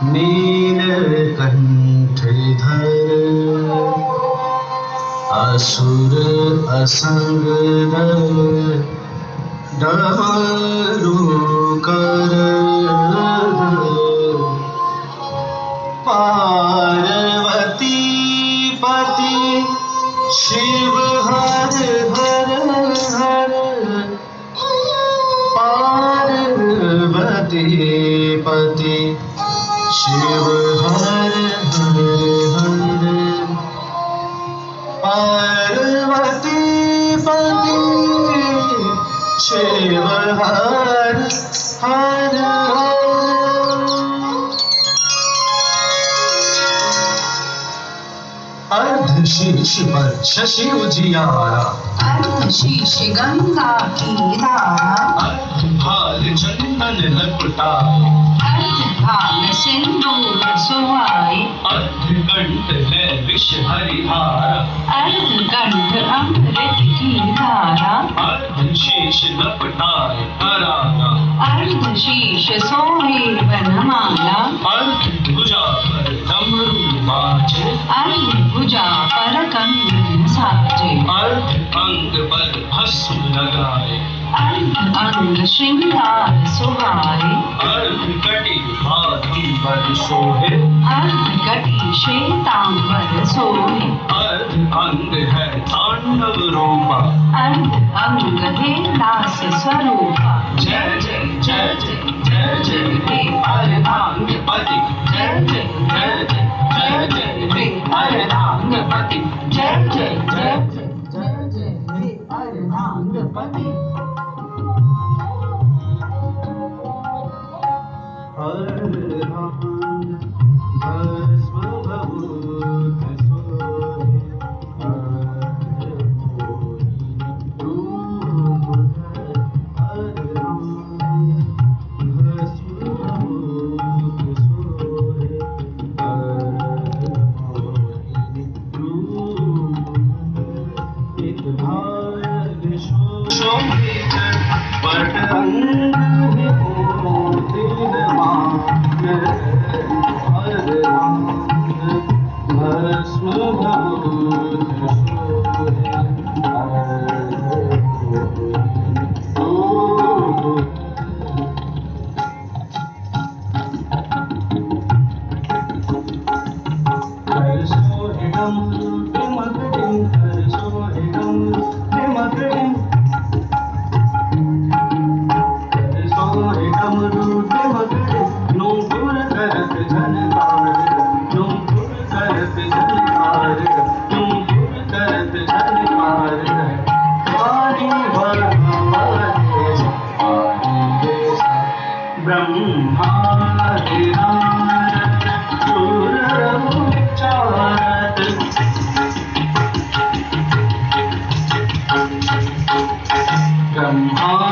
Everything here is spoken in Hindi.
नीलकंठधर असुर असंग डमरुकर पार्वती पति शिव हर हर हर पार्वती पति शिव हर हर हर पार्वती पति शिव हर हर अर्धशीष पर शशि उजियारा अर्धशीष गंगा की धारा अर्धभाल चंदन लपटा अर्धभाल सिंदूर सुहाए अर्धकंठ है विष हरिहारा अर्धकंठ अमृत की धारा अर्धशीष लपटाए हराना अर्धशीष सोहे वनमाला अर्धभुजा पर डमरू बाजे अर्धभुजा पर कंगन साजे अर्ध अंग पर भस्म लगाए अर्ध अंग श्रृंगार सुहाए अर्ध कटी बाघंबर सोहे अर्ध कटी श्वेतांबर सोहे अर्ध अंग है तांडव रूपा अर्ध अंग है दास स्वरूपा जय जय जय जय जय जय हे अर्धांगपति जय जय जय जय जय जय हे अर्धांगपति जय जय जय जय जय जय हे अर्धांगपति ब्रह्मा